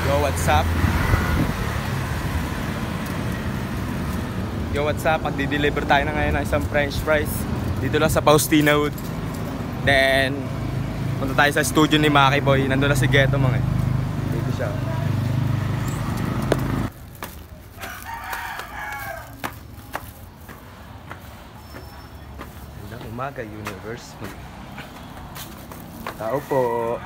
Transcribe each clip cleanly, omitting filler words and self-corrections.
Yo, what's up? Yo, what's up? Magdi-deliver tayo na ngayon ng isang french fries dito lang sa Faustina Wood. Then, punta tayo sa studio ni Maki Boy. Nandun na si Ghetto mga dito siya. Magandang umaga, Universe. Tao po.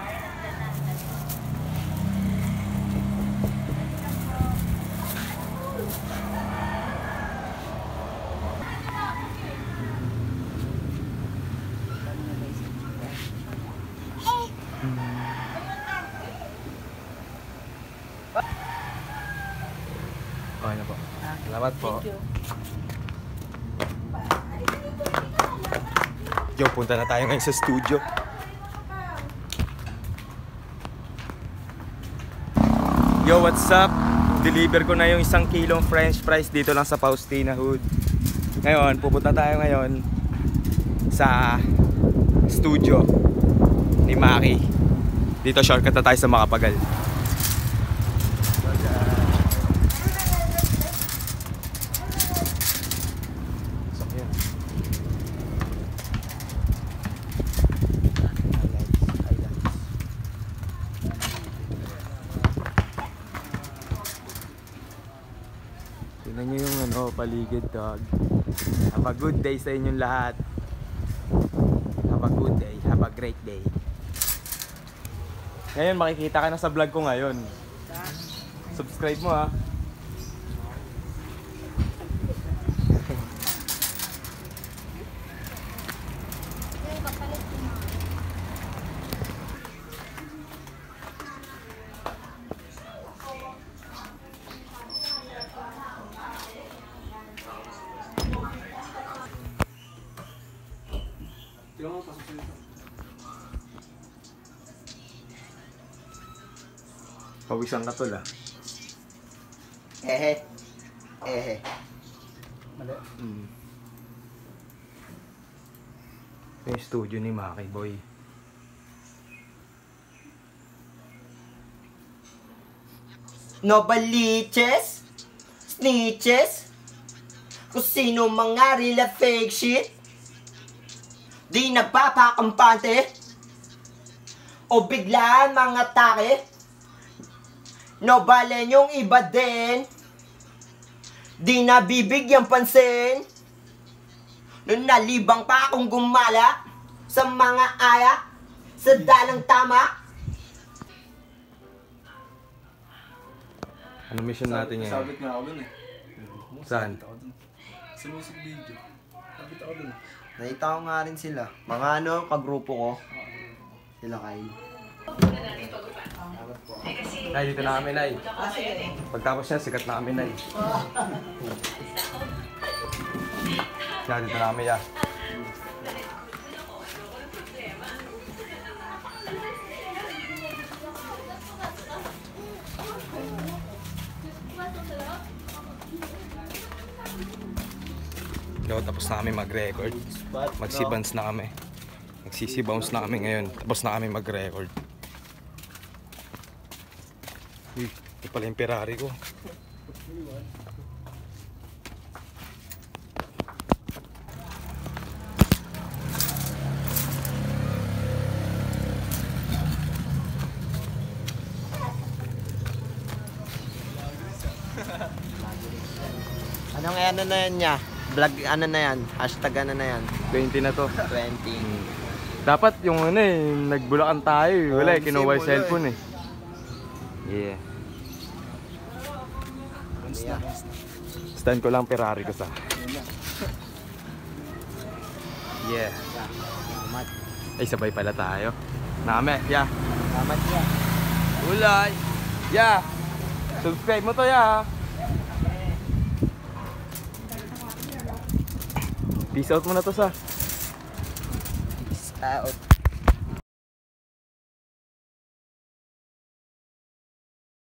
Okay na po. Salamat po. Yo, punta na tayo ngayon sa studio. Yo, what's up? Deliver ko na yung 1 kilong french fries dito lang sa Faustina Hood. Ngayon, pupunta tayo ngayon sa studio ni Maki. Dito shortcut na tayo sa Makapagal. Tingnan nyo yung paligid, dog. Have a good day sa inyong lahat. Have a good day. Have a great day. Ngayon, makikita ka na sa vlog ko ngayon. Subscribe mo, ha. Pawisan ka tol, ah. Ehe. Mali. Yung studio ni Maki Boy. No baliches, snitches, kung sino mga rila fake shit, di nagpapakampante, o biglaan mga atake. No balen yung iba din, di nabibigyan pansin. Nung nalibang pa akong gumala sa mga aya, sa dalang tama. Ano mission natin ngayon? Sabit nga ako dun eh. Saan? Sa music video. Sabit ako dun. Nakita ko nga rin sila. Mga kagrupo ko. Sila Kyle. Nay, dito na kami, Nay. Pagtapos niya, sikat na kami, Nay. Kaya dito na kami, ya. Yo, tapos na kami mag-record. Magsibans na kami. Nagsisibounce na kami ngayon. Tapos na kami mag-record. Uy, ito pala yung Ferrari ko. Anong ano na yan niya? Vlog ano na yan? Hashtag ano na yan? 20 na to. 20. Dapat yung nagbulakan tayo. Wala, kinuha yung cellphone eh. Yeah. Stand ko lang Ferrari ko sa. Yeah. Ay, sabay pala tayo. Name, yeah. Salamat niya. Ulay. Yeah. Subscribe mo to, yeah. Peace out mo na to sa. Peace out.